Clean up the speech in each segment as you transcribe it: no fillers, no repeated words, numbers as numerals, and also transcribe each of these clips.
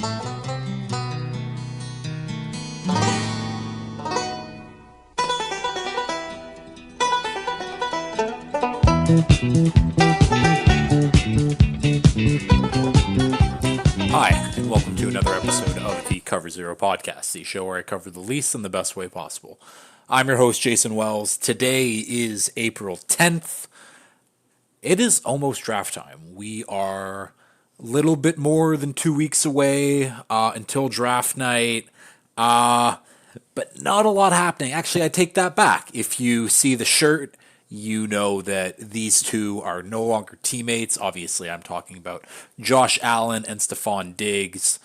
Hi, and welcome to another episode of the Cover Zero podcast, the show where I cover the Leafs in the best way possible. I'm your host, Jason Wells. Today is April 10th. It is almost draft time. We are a little bit more than 2 weeks away until draft night, but not a lot happening. Actually, I take that back. If you see the shirt, you know that these two are no longer teammates. Obviously, I'm talking about Josh Allen and Stefan Diggs.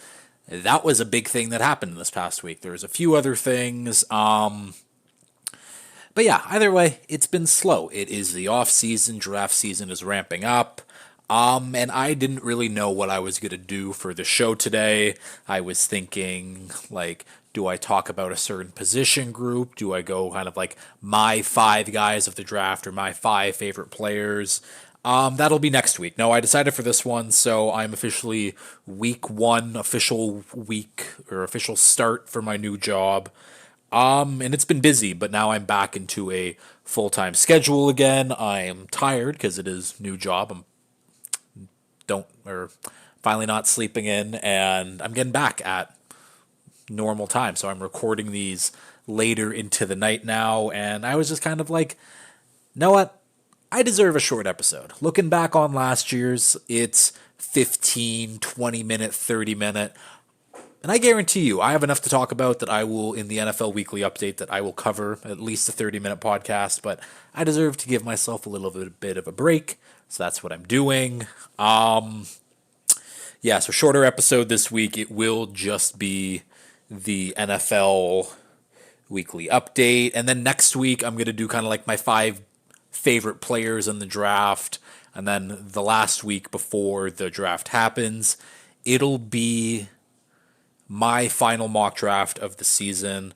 That was a big thing that happened this past week. There's a few other things. But yeah, either way, it's been slow. It is the off season. Draft season is ramping up. And I didn't really know what I was going to do for the show today. I was thinking, like, do I talk about a certain position group? Do I go kind of like my 5 guys of the draft or my 5 favorite players? That'll be next week. No, I decided for this one, so I'm officially week 1, official week or official start for my new job. And it's been busy, but now I'm back into a full-time schedule again. I am tired because it is new job. I'm don't or finally not sleeping in, and I'm getting back at normal time. So I'm recording these later into the night now, and I was just kind of like, you know what? I deserve a short episode. Looking back on last year's, it's 15, 20 minute, 30 minute. And I guarantee you, I have enough to talk about that I will, in the NFL Weekly Update, that I will cover at least a 30-minute podcast, but I deserve to give myself a little bit of a break, so that's what I'm doing. Yeah, so shorter episode this week. It will just be the NFL Weekly Update, and then next week I'm going to do kind of like my 5 favorite players in the draft, and then the last week before the draft happens, it'll be my final mock draft of the season.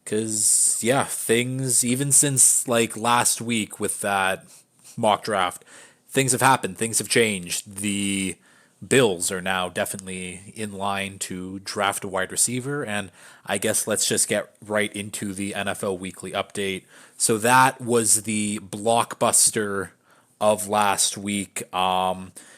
Because, yeah, things, even since like last week with that mock draft, things have happened, things have changed. The Bills are now definitely in line to draft a wide receiver, and I guess let's just get right into the NFL Weekly Update. So that was the blockbuster of last week.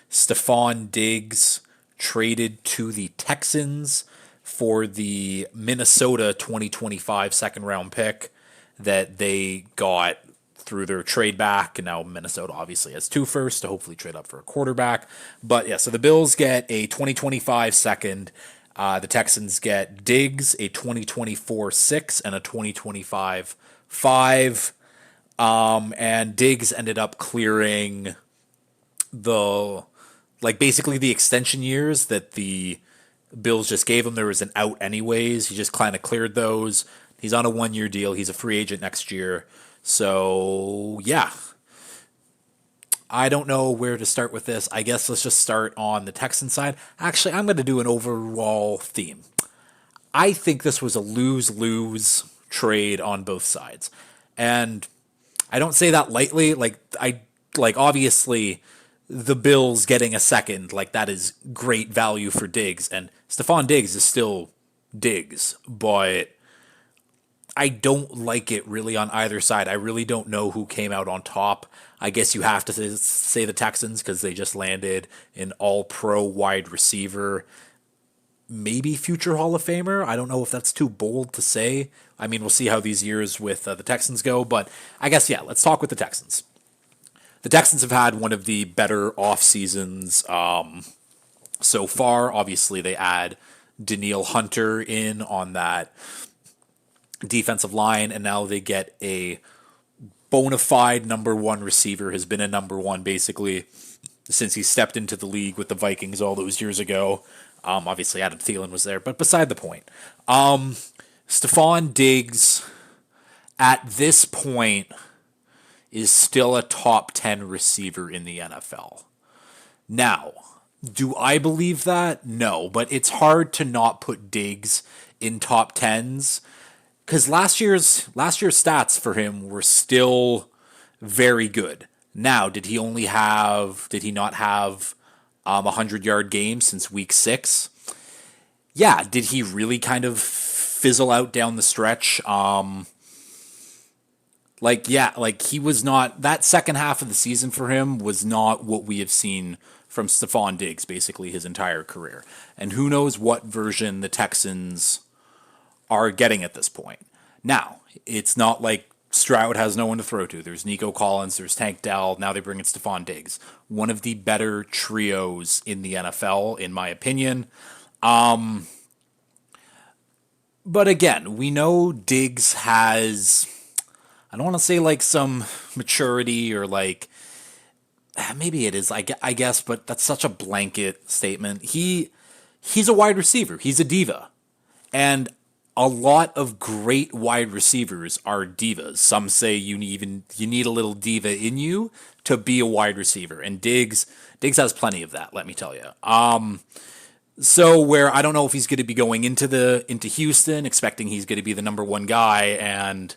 Stefan Diggs traded to the Texans for the Minnesota 2025 second round pick that they got through their trade back. And now Minnesota obviously has 2 firsts to hopefully trade up for a quarterback. But yeah, so the Bills get a 2025 second. The Texans get Diggs, a 2024 6 and a 2025 5. And Diggs ended up clearing the, like, basically the extension years that the Bills just gave him. There was an out anyways. He just kind of cleared those. He's on a 1-year deal. He's a free agent next year. So, yeah. I don't know where to start with this. I guess let's just start on the Texan side. Actually, I'm going to do an overall theme. I think this was a lose-lose trade on both sides. And I don't say that lightly. Like obviously the Bills getting a second, like that is great value for Diggs, and Stefan Diggs is still Diggs, but I don't like it really on either side. I really don't know who came out on top. I guess you have to say the Texans because they just landed an all-pro wide receiver, maybe future Hall of Famer. I don't know if that's too bold to say. I mean, we'll see how these years with the Texans go, but I guess, yeah, let's talk with the Texans. The Texans have had one of the better off seasons so far. Obviously, they add Danielle Hunter in on that defensive line, and now they get a bona fide number 1 receiver. Has been a number 1 basically since he stepped into the league with the Vikings all those years ago. Obviously, Adam Thielen was there, but beside the point. Stefan Diggs, at this point, is still a top 10 receiver in the NFL. Now, do I believe that? No, but it's hard to not put Diggs in top 10s because last year's stats for him were still very good. Now, did he not have a 100-yard game since week 6? yeah, did he really kind of fizzle out down the stretch? Like, yeah, like he was not, that second half of the season for him was not what we have seen from Stephon Diggs basically his entire career. And who knows what version the Texans are getting at this point. Now, it's not like Stroud has no one to throw to. There's Nico Collins, there's Tank Dell, now they bring in Stephon Diggs. One of the better trios in the NFL, in my opinion. But again, we know Diggs has, I don't want to say like some maturity or like, maybe it is, I guess, but that's such a blanket statement. He's a wide receiver, he's a diva. And a lot of great wide receivers are divas. Some say you need a little diva in you to be a wide receiver, and Diggs has plenty of that. Let me tell you. So where I don't know if he's going to be going into Houston, expecting he's going to be the number one guy, and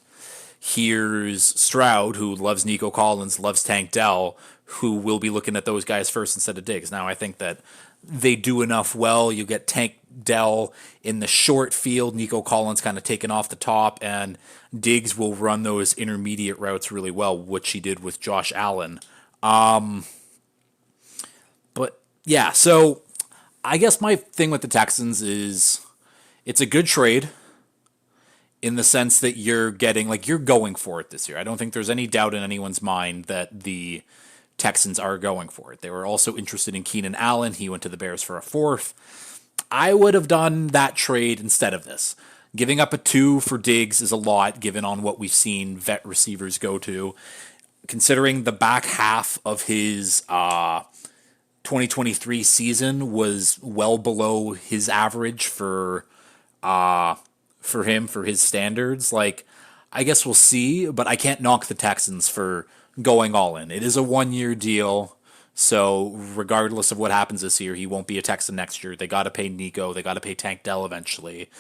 here's Stroud, who loves Nico Collins, loves Tank Dell, who will be looking at those guys first instead of Diggs. Now, I think that they do enough well. You get Tank Dell in the short field, Nico Collins kind of taken off the top, and Diggs will run those intermediate routes really well, which he did with Josh Allen. But yeah, so I guess my thing with the Texans is it's a good trade in the sense that you're getting, like, you're going for it this year. I don't think there's any doubt in anyone's mind that the Texans are going for it. They were also interested in Keenan Allen. He went to the Bears for a fourth. I would have done that trade instead of this. Giving up a two for Diggs is a lot, given on what we've seen vet receivers go to. Considering the back half of his 2023 season was well below his average for him, for his standards. Like, I guess we'll see, but I can't knock the Texans for going all in. It is a 1 year deal. So regardless of what happens this year, he won't be a Texan next year. They got to pay Nico. They got to pay Tank Dell eventually.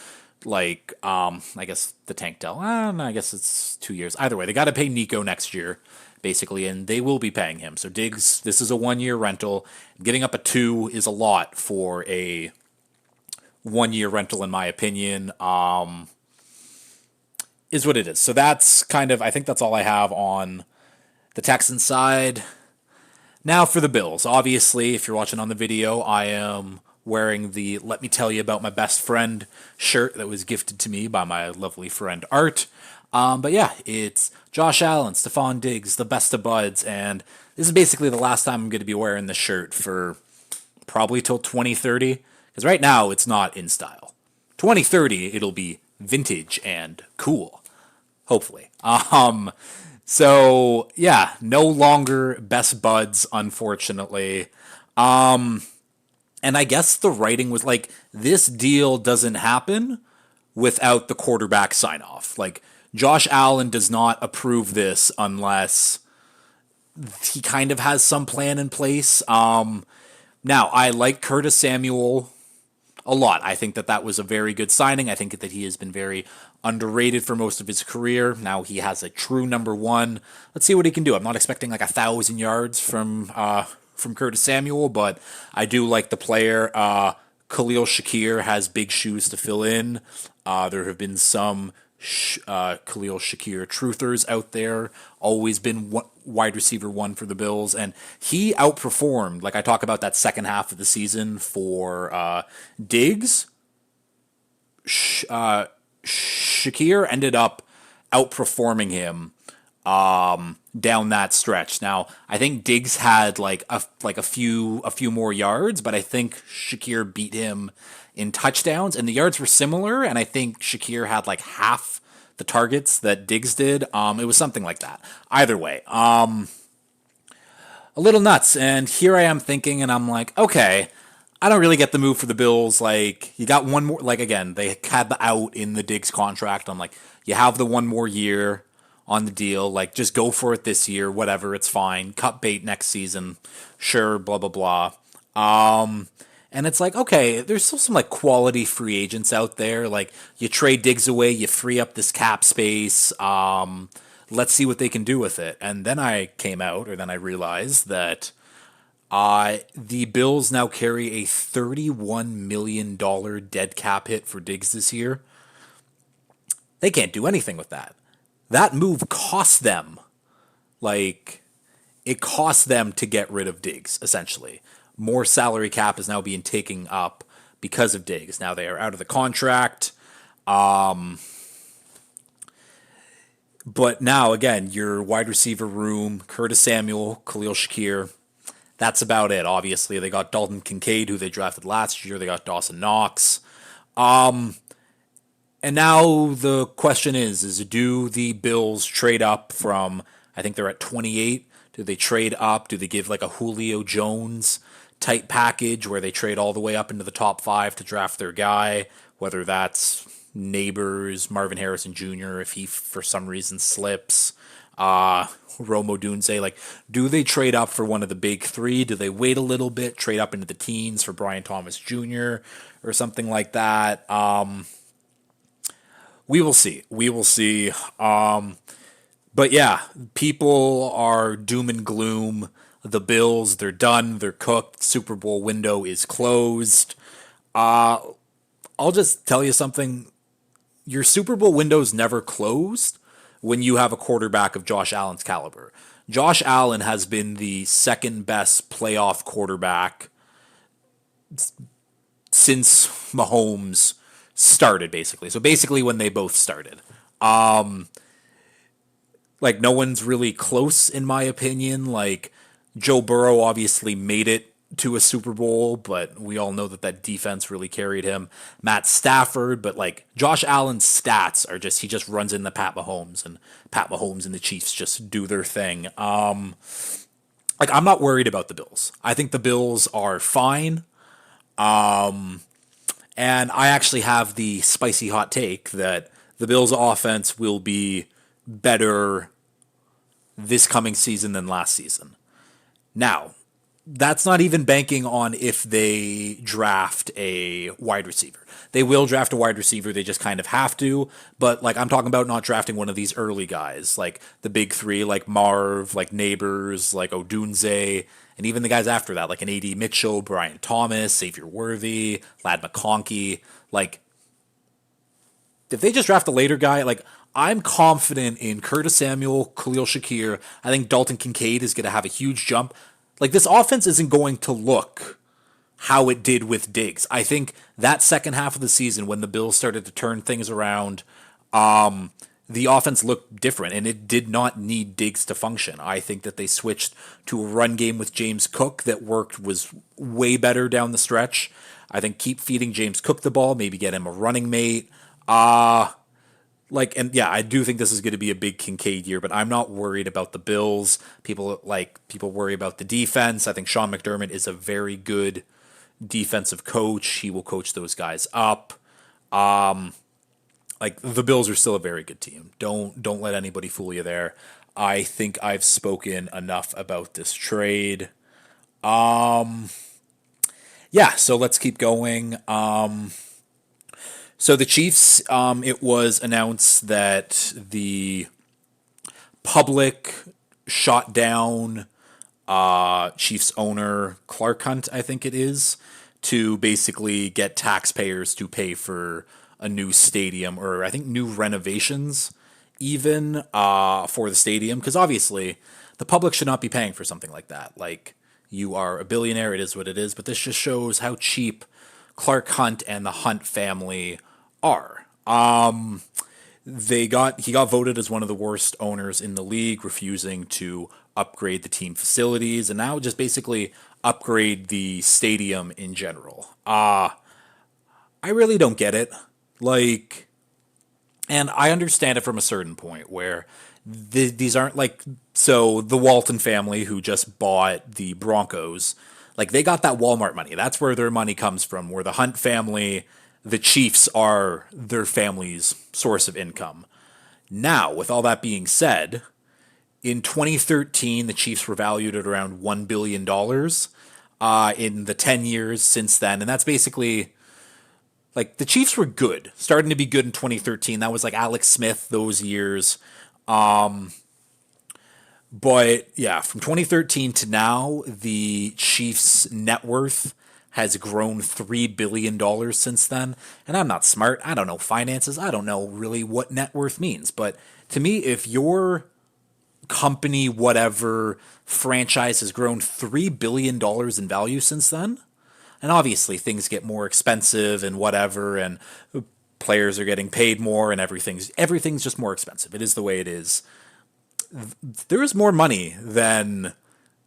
Like, I guess the Tank Dell. No, I guess it's 2 years. Either way, they got to pay Nico next year, basically, and they will be paying him. So Diggs, this is a 1 year rental. Giving up a two is a lot for a 1 year rental, in my opinion. Is what it is. So that's kind of, I think that's all I have on the Texan side. Now for the Bills. Obviously, if you're watching on the video, I am wearing the Let Me Tell You About My Best Friend shirt that was gifted to me by my lovely friend Art. But yeah, it's Josh Allen, Stephon Diggs, the best of buds, and this is basically the last time I'm going to be wearing this shirt for probably till 2030, because right now it's not in style. 2030, it'll be vintage and cool, hopefully. So yeah, no longer best buds, unfortunately. And I guess the writing was like, this deal doesn't happen without the quarterback sign off. Like, Josh Allen does not approve this unless he kind of has some plan in place. Now, I like Curtis Samuel a lot. I think that that was a very good signing. I think that he has been very underrated for most of his career. Now he has a true number one. Let's see what he can do. I'm not expecting like 1,000 yards from Curtis Samuel, but I do like the player. Khalil Shakir has big shoes to fill in. There have been some Khalil Shakir truthers out there. Always been wide receiver one for the Bills, and he outperformed. Like, I talk about that second half of the season for Diggs. Shakir ended up outperforming him down that stretch. Now, I think Diggs had like a few more yards, but I think Shakir beat him in touchdowns, and the yards were similar, and I think Shakir had like half the targets that Diggs did. It was something like that. Either way, a little nuts. And here I am thinking, and I'm like, okay, I don't really get the move for the Bills. Like, you got one more, like, again, they had the out in the Diggs contract. I'm like, you have the 1 more year on the deal. Like, just go for it this year, whatever, it's fine. Cut bait next season. Sure, blah, blah, blah. And it's like, okay, there's still some like quality free agents out there. Like, you trade Diggs away, you free up this cap space. Let's see what they can do with it. And then I came out, or then I realized that The Bills now carry a $31 million dead cap hit for Diggs this year. They can't do anything with that. That move cost them, like, it cost them to get rid of Diggs, essentially. More salary cap is now being taken up because of Diggs. Now they are out of the contract. But now, again, your wide receiver room, Curtis Samuel, Khalil Shakir, that's about it. Obviously, they got Dalton Kincaid, who they drafted last year. They got Dawson Knox. And now the question is do the Bills trade up from, I think they're at 28. Do they trade up? Do they give like a Julio Jones type package where they trade all the way up into the top 5 to draft their guy? Whether that's Neighbors, Marvin Harrison Jr., if he for some reason slips, Romo Dunze. Like, do they trade up for one of the big 3? Do they wait a little bit, trade up into the teens for Brian Thomas Jr. or something like that? We will see. We will see. But yeah, people are doom and gloom. The Bills, they're done. They're cooked. Super Bowl window is closed. I'll just tell you something. Your Super Bowl window's never closed when you have a quarterback of Josh Allen's caliber. Josh Allen has been the second best playoff quarterback since Mahomes started, basically. So basically when they both started. Like, no one's really close, in my opinion. Like, Joe Burrow obviously made it to a Super Bowl, but we all know that that defense really carried him. Matt Stafford, but like Josh Allen's stats are just, he just runs into Pat Mahomes, and Pat Mahomes and the Chiefs just do their thing. Like, I'm not worried about the Bills. I think the Bills are fine. And I actually have the spicy hot take that the Bills' offense will be better this coming season than last season. Now, that's not even banking on if they draft a wide receiver. They will draft a wide receiver, they just kind of have to. But like, I'm talking about not drafting one of these early guys, like the big 3, like Marv, like Neighbors, like Odunze, and even the guys after that, like an AD Mitchell, Brian Thomas, Xavier Worthy, Lad McConkey. Like, if they just draft a later guy, like, I'm confident in Curtis Samuel, Khalil Shakir. I think Dalton Kincaid is going to have a huge jump. Like, this offense isn't going to look how it did with Diggs. I think that second half of the season, when the Bills started to turn things around, the offense looked different, and it did not need Diggs to function. I think that they switched to a run game with James Cook that was way better down the stretch. I think keep feeding James Cook the ball, maybe get him a running mate. And yeah, I do think this is going to be a big Kincaid year, but I'm not worried about the Bills. People worry about the defense. I think Sean McDermott is a very good defensive coach. He will coach those guys up. Like, the Bills are still a very good team. Don't let anybody fool you there. I think I've spoken enough about this trade. Yeah, so let's keep going. So the Chiefs, it was announced that the public shot down Chiefs owner Clark Hunt, I think it is, to basically get taxpayers to pay for a new stadium, or I think new renovations even, for the stadium. Because obviously the public should not be paying for something like that. Like, you are a billionaire, it is what it is, but this just shows how cheap Clark Hunt and the Hunt family are. He got voted as one of the worst owners in the league, refusing to upgrade the team facilities, and now just basically upgrade the stadium in general. I really don't get it. Like, and I understand it from a certain point where these aren't like, so the Walton family who just bought the Broncos, like, they got that Walmart money. That's where their money comes from. Where the Hunt family, the Chiefs are their family's source of income. Now, with all that being said, in 2013, the Chiefs were valued at around $1 billion in the 10 years since then. And that's basically, like, the Chiefs were good, starting to be good in 2013. That was like Alex Smith, those years. But yeah, from 2013 to now, the Chiefs' net worth has grown $3 billion since then. And I'm not smart. I don't know finances. I don't know really what net worth means. But to me, if your company, whatever franchise has grown $3 billion in value since then, and obviously things get more expensive and whatever, and players are getting paid more, and everything's just more expensive. It is the way it is. There is more money than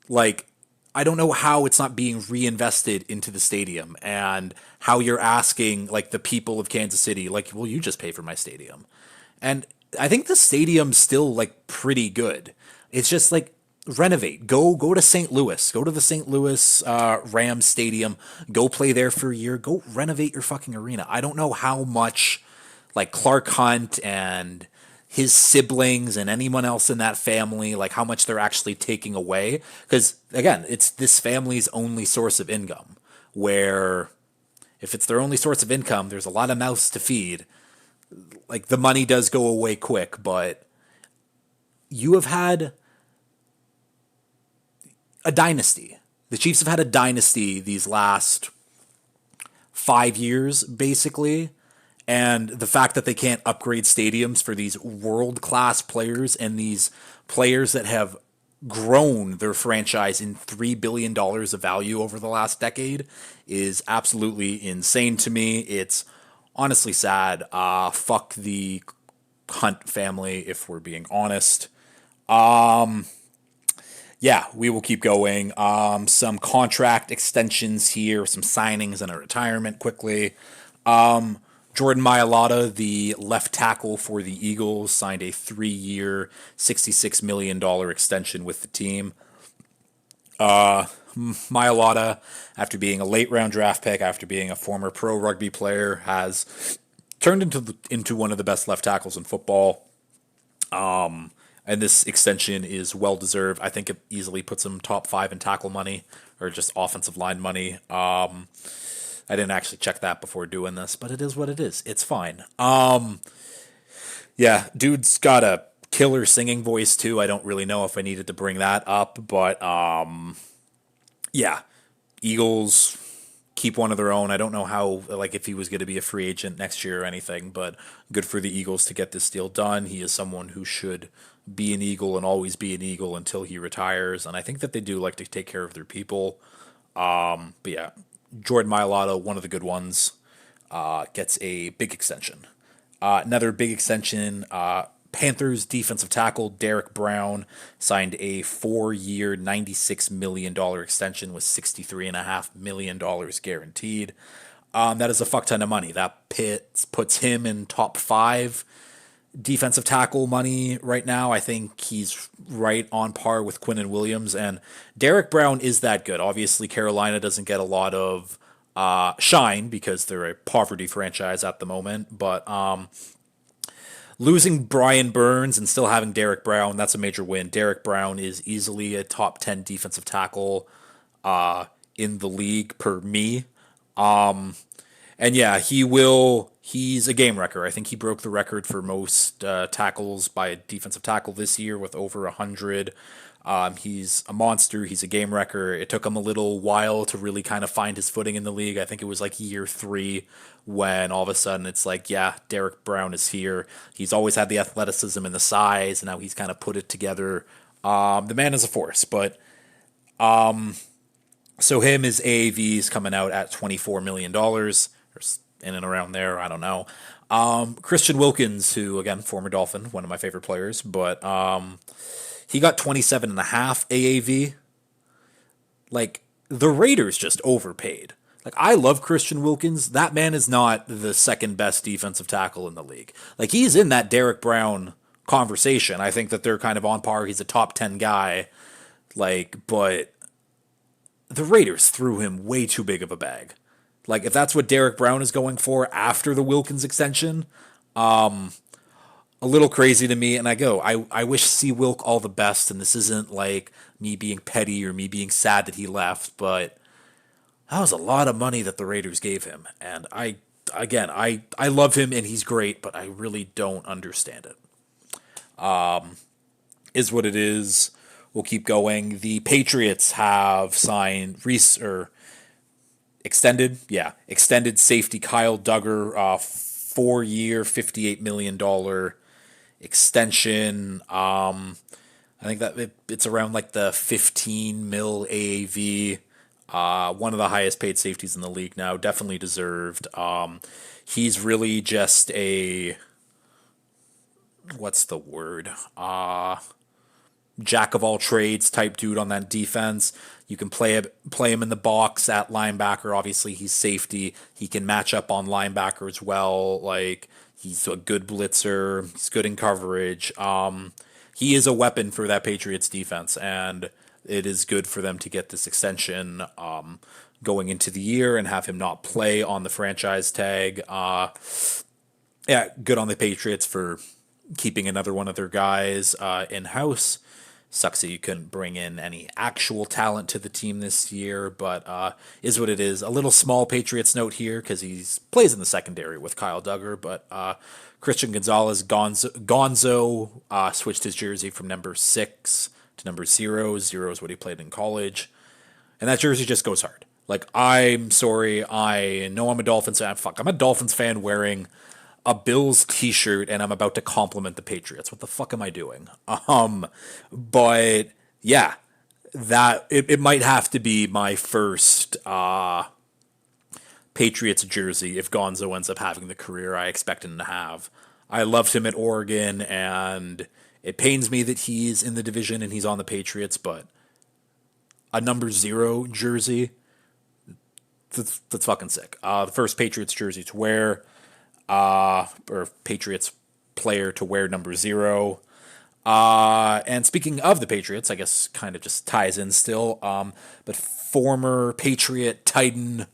like I don't know how it's not being reinvested into the stadium and how you're asking like the people of Kansas City like, "Will you just pay for my stadium?" And I think the stadium's still like pretty good. It's just like renovate. Go to St. Louis. Go to the St. Louis Rams stadium. Go play there for a year. Go renovate your fucking arena. I don't know how much like Clark Hunt and his siblings and anyone else in that family, like how much they're actually taking away. Because again, it's this family's only source of income. Where if it's their only source of income, there's a lot of mouths to feed. Like the money does go away quick, but you have had a dynasty. The Chiefs have had a dynasty these last 5 years, basically. And the fact that they can't upgrade stadiums for these world class players and these players that have grown their franchise in $3 billion of value over the last decade is absolutely insane to me. It's honestly sad. Fuck the Hunt family, if we're being honest. Yeah, we will keep going. Some contract extensions here, some signings and a retirement quickly. Jordan Mailata, the left tackle for the Eagles, signed a 3-year, $66 million extension with the team. Mailata, after being a late round draft pick, after being a former pro rugby player, has turned into one of the best left tackles in football. And this extension is well deserved. I think it easily puts him top 5 in tackle money or just offensive line money. I didn't actually check that before doing this, but it is what it is. It's fine. Yeah, dude's got a killer singing voice too. I don't really know if I needed to bring that up, but yeah, Eagles keep one of their own. I don't know how, like, if he was going to be a free agent next year or anything, but good for the Eagles to get this deal done. He is someone who should be an Eagle and always be an Eagle until he retires. And I think that they do like to take care of their people. But yeah, Jordan Mailata, one of the good ones, gets a big extension. Another big extension. Panthers defensive tackle Derek Brown signed a 4-year, $96 million extension with $63.5 million guaranteed. That is a fuck ton of money. That puts him in top 5 defensive tackle money right now. I think he's right on par with Quinnen Williams, and Derek Brown is that good. Obviously, Carolina doesn't get a lot of shine because they're a poverty franchise at the moment, but losing Brian Burns and still having Derek Brown, that's a major win. Derek Brown is easily a top 10 defensive tackle in the league per me. And yeah, he's a game wrecker. I think he broke the record for most tackles by a defensive tackle this year with over 100. He's a monster. He's a game wrecker. It took him a little while to really kind of find his footing in the league. I think it was like year 3 when all of a sudden it's like, yeah, Derek Brown is here. He's always had the athleticism and the size, and now he's kind of put it together. The man is a force, but so his AAV is coming out at $24 million, or in and around there. I don't know. Christian Wilkins, who again former Dolphin, one of my favorite players, but he got 27.5 AAV. Like, the Raiders just overpaid. Like, I love Christian Wilkins. That man is not the second best defensive tackle in the league. Like, he's in that Derek Brown conversation. I think that they're kind of on par. He's a top 10 guy. Like, but the Raiders threw him way too big of a bag. Like, if that's what Derek Brown is going for after the Wilkins extension, a little crazy to me. And I wish C. Wilk all the best. And this isn't like me being petty or me being sad that he left, but that was a lot of money that the Raiders gave him. And I love him and he's great, but I really don't understand it. Is what it is. we'll keep going. The Patriots have signed or extended safety Kyle Duggar, 4 year, $58 million extension. I think that it's around like the 15 mil AAV. One of the highest paid safeties in the league now, definitely deserved. He's really just a, what's the word? Jack of all trades type dude on that defense. You can play him in the box at linebacker. Obviously, he's safety. He can match up on linebacker as well. Like, he's a good blitzer. He's good in coverage. He is a weapon for that Patriots defense, and it is good for them to get this extension going into the year and have him not play on the franchise tag. Yeah, good on the Patriots for keeping another one of their guys in house. Sucks that you couldn't bring in any actual talent to the team this year, but is what it is. A little small Patriots note here because he plays in the secondary with Kyle Duggar, but Christian Gonzalez Gonzo switched his jersey from number 6 to number 0. 0 is what he played in college, and that jersey just goes hard. Like, I'm sorry, I know I'm a Dolphins fan. Fuck, I'm a Dolphins fan wearing a Bills t-shirt and I'm about to compliment the Patriots. What the fuck am I doing? But yeah, that it might have to be my first Patriots jersey if Gonzo ends up having the career I expect him to have. I loved him at Oregon, and it pains me that he's in the division and he's on the Patriots, but a number 0 jersey, that's fucking sick. The first Patriots jersey to wear, or Patriots player to wear number 0. And speaking of the Patriots, I guess kind of just ties in still. But former Patriot Titan,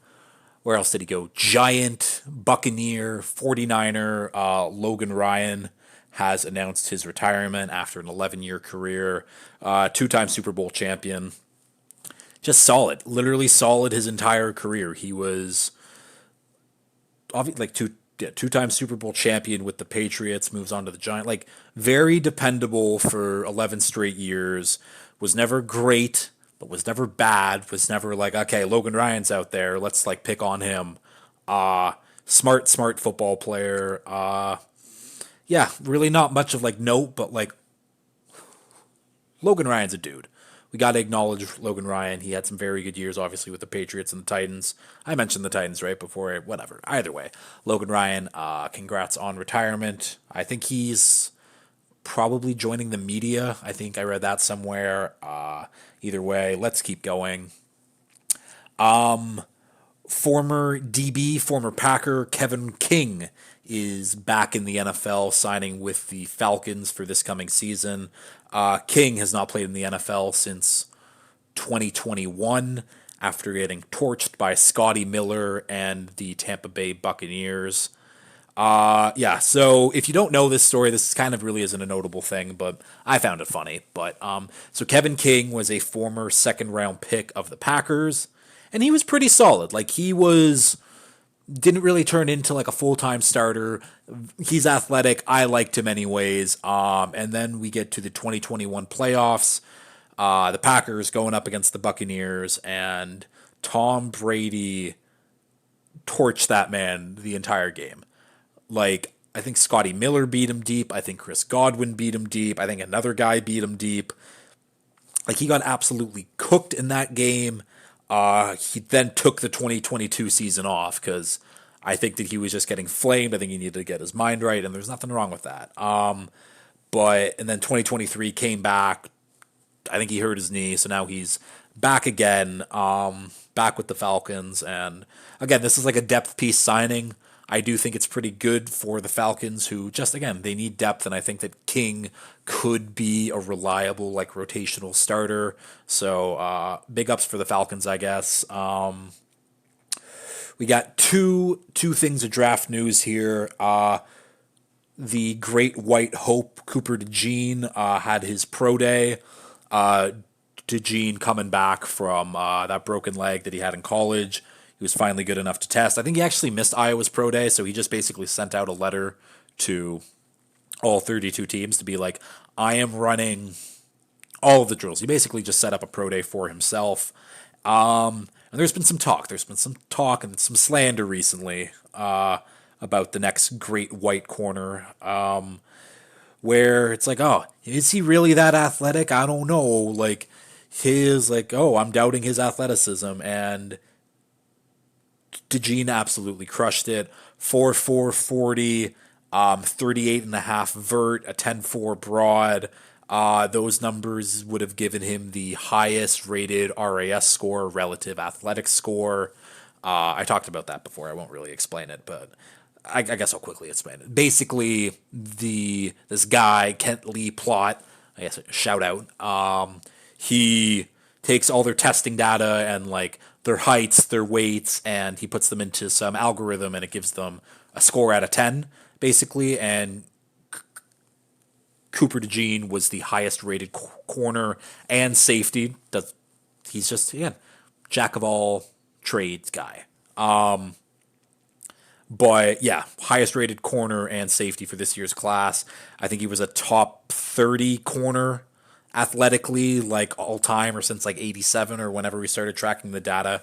where else did he go? Giant, Buccaneer, 49er, Logan Ryan has announced his retirement after an 11-year career. 2-time Super Bowl champion. Just solid, literally solid his entire career. He was obviously like two-time Super Bowl champion with the Patriots, moves on to the Giants. Like, very dependable for 11 straight years. Was never great, but was never bad. Was never like, okay, Logan Ryan's out there, let's like pick on him. Smart football player. Yeah, really not much of like note, but like Logan Ryan's a dude. We got to acknowledge Logan Ryan. He had some very good years, obviously, with the Patriots and the Titans. I mentioned the Titans right before, whatever. Either way, Logan Ryan, congrats on retirement. I think he's probably joining the media. I think I read that somewhere. Either way, let's keep going. Former DB, former Packer, Kevin King is back in the NFL, signing with the Falcons for this coming season. King has not played in the NFL since 2021 after getting torched by Scotty Miller and the Tampa Bay Buccaneers. Yeah, so if you don't know this story, this kind of really isn't a notable thing, but I found it funny. But so Kevin King was a former second-round pick of the Packers, and he was pretty solid. Like, didn't really turn into like a full-time starter. He's athletic. I liked him anyways. And then we get to the 2021 playoffs. The Packers going up against the Buccaneers, and Tom Brady torched that man the entire game. Like, I think Scotty Miller beat him deep. I think Chris Godwin beat him deep. I think another guy beat him deep. Like, he got absolutely cooked in that game. He then took the 2022 season off because I think that he was just getting flamed. I think he needed to get his mind right, and there's nothing wrong with that. And then 2023 came back. I think he hurt his knee, so now he's back again, back with the Falcons. And again, this is like a depth piece signing. I do think it's pretty good for the Falcons, who just, again, they need depth, and I think that King could be a reliable, like, rotational starter. So big ups for the Falcons, I guess. We got two things of draft news here. The Great White Hope, Cooper DeJean, had his pro day. DeJean coming back from that broken leg that he had in college. He was finally good enough to test. I think he actually missed Iowa's pro day, so he just basically sent out a letter to all 32 teams to be like, I am running all of the drills. He basically just set up a pro day for himself. And there's been some talk. There's been some talk and some slander recently about the next great white corner, where it's like, oh, is he really that athletic? I don't know. Like, his, like, oh, I'm doubting his athleticism. And DeJean absolutely crushed it. 4.440, 38 and a half vert, a 10.4 broad. Those numbers would have given him the highest rated RAS score, relative athletic score. I talked about that before. I won't really explain it, but I guess I'll quickly explain it. Basically, this guy Kent Lee Plott, I guess shout out. He takes all their testing data and like their heights, their weights, and he puts them into some algorithm, and it gives them a score out of 10, basically. And Cooper DeJean was the highest rated corner and safety. He's just, again, jack of all trades guy. But yeah, highest rated corner and safety for this year's class. I think he was a top 30 corner athletically, like all time, or since like 87 or whenever we started tracking the data,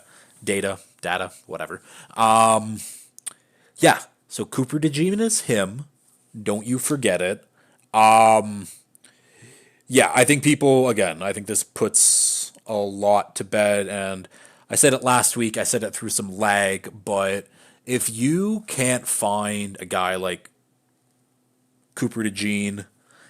whatever. Yeah, so Cooper DeJean is him. Don't you forget it. Yeah, I think people, again, I think this puts a lot to bed. And I said it last week, I said it through some lag, but if you can't find a guy like Cooper DeJean,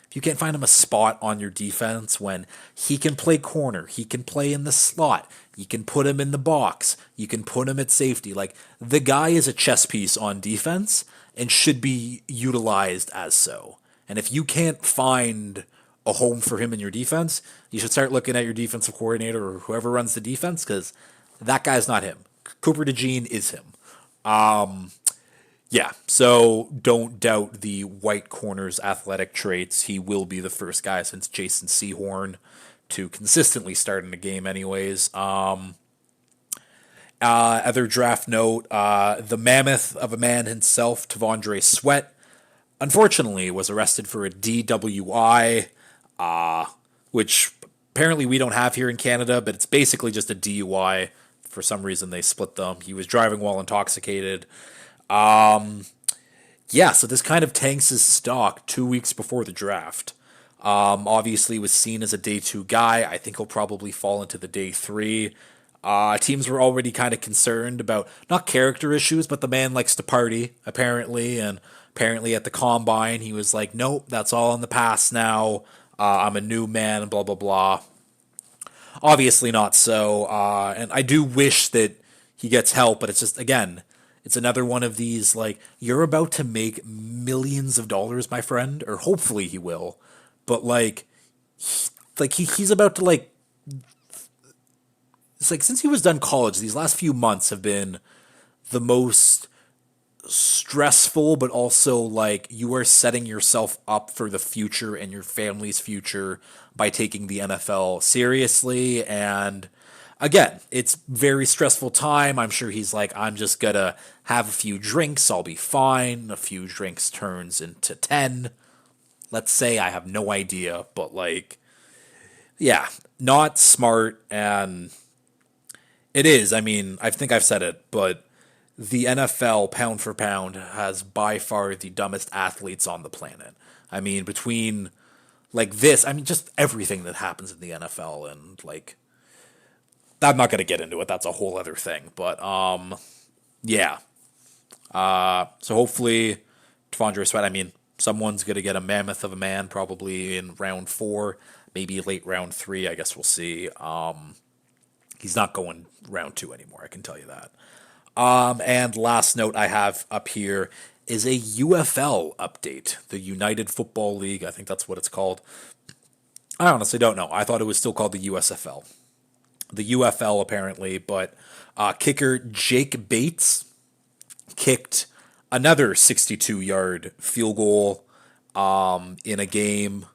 if you can't find him a spot on your defense when he can play corner, he can play in the slot, you can put him in the box, you can put him at safety. Like, the guy is a chess piece on defense and should be utilized as so. And if you can't find a home for him in your defense, you should start looking at your defensive coordinator or whoever runs the defense, because that guy's not him. Cooper DeJean is him. Yeah, so don't doubt the white corner's athletic traits. He will be the first guy since Jason Sehorn to consistently start in a game anyways. Other draft note, the mammoth of a man himself, T'Vondre Sweat, unfortunately was arrested for a DWI, which apparently we don't have here in Canada, but it's basically just a DUI. For some reason, they split them. He was driving while intoxicated. Yeah, so this kind of tanks his stock 2 weeks before the draft. Obviously was seen as a day 2 guy. I think he'll probably fall into the day 3. Teams were already kind of concerned about, not character issues, but the man likes to party, apparently. And apparently at the combine, he was like, nope, that's all in the past now. I'm a new man, blah, blah, blah. Obviously not so. And I do wish that he gets help, but it's just, again, it's another one of these, like, you're about to make millions of dollars, my friend, or hopefully he will. But, like, he's about to, like, it's like, since he was done college, these last few months have been the most stressful, but also, like, you are setting yourself up for the future and your family's future by taking the NFL seriously. And again, it's very stressful time. I'm sure he's like, I'm just gonna have a few drinks, I'll be fine. A few drinks turns into 10. Let's say, I have no idea, but like, yeah, not smart. And it is, I mean, I think I've said it, but the NFL, pound for pound, has by far the dumbest athletes on the planet. I mean, between like this, I mean, just everything that happens in the NFL, and like, I'm not gonna get into it. That's a whole other thing. But yeah. So hopefully, T'Vondre Sweat. I mean, someone's gonna get a mammoth of a man probably in round 4, maybe late round 3. I guess we'll see. He's not going round 2 anymore. I can tell you that. And last note I have up here is a UFL update, the United Football League. I think that's what it's called. I honestly don't know. I thought it was still called the USFL. The UFL apparently, but kicker Jake Bates kicked another 62-yard field goal in a game.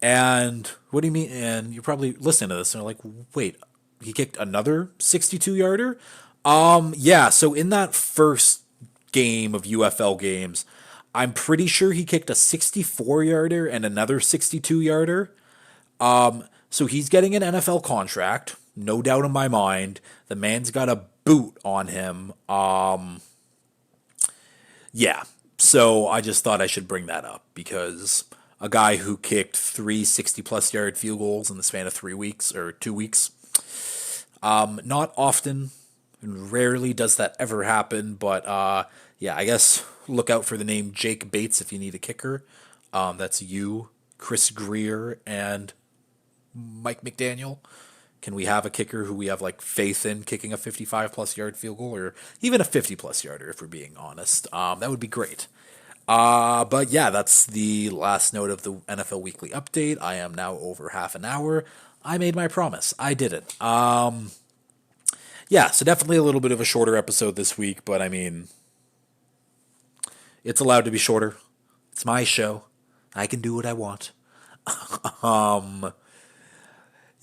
And what do you mean? And you're probably listening to this and you're like, wait, he kicked another 62-yarder? Yeah, so in that first game of UFL games, I'm pretty sure he kicked a 64-yarder and another 62-yarder. So he's getting an NFL contract, no doubt in my mind. The man's got a boot on him. Yeah. So I just thought I should bring that up because a guy who kicked 3 plus yard field goals in the span of 3 weeks or 2 weeks, not often, and rarely does that ever happen. But yeah, I guess look out for the name Jake Bates if you need a kicker. That's you, Chris Greer, and Mike McDaniel. Can we have a kicker who we have like faith in kicking a 55 plus yard field goal or even a 50 plus yarder if we're being honest? That would be great. But yeah, that's the last note of the NFL Weekly Update. I am now over half an hour. I made my promise. I did it. Yeah, so definitely a little bit of a shorter episode this week, but I mean, it's allowed to be shorter. It's my show. I can do what I want.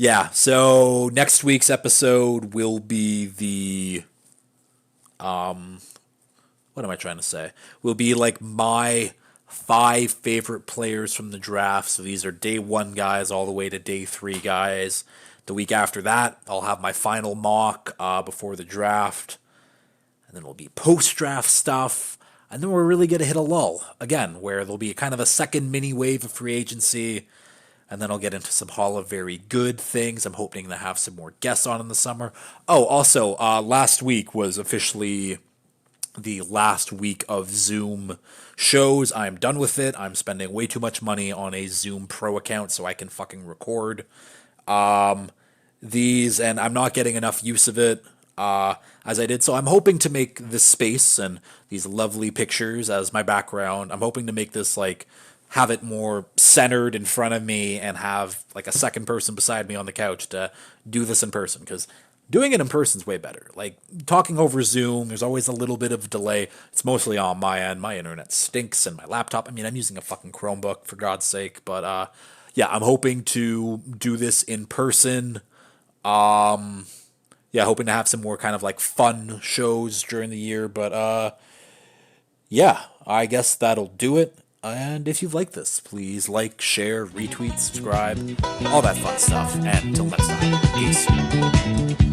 Yeah, so next week's episode will be the what am I trying to say? Will be like my 5 favorite players from the draft. So these are day 1 guys all the way to day 3 guys. The week after that, I'll have my final mock before the draft. And then it'll be post-draft stuff. And then we're really going to hit a lull again, where there'll be kind of a second mini wave of free agency. And then I'll get into some Hall of Very Good things. I'm hoping to have some more guests on in the summer. Oh, also, last week was officially the last week of Zoom shows. I'm done with it. I'm spending way too much money on a Zoom Pro account so I can fucking record these, and I'm not getting enough use of it as I did. So I'm hoping to make this space and these lovely pictures as my background. I'm hoping to make this like have it more centered in front of me and have like a second person beside me on the couch to do this in person because doing it in person is way better. Like talking over Zoom, there's always a little bit of delay. It's mostly on my end. My internet stinks and my laptop. I mean, I'm using a fucking Chromebook for God's sake, but yeah, I'm hoping to do this in person. Yeah, hoping to have some more kind of like fun shows during the year, but yeah, I guess that'll do it. And if you've liked this, please like, share, retweet, subscribe, all that fun stuff. And until next time, peace.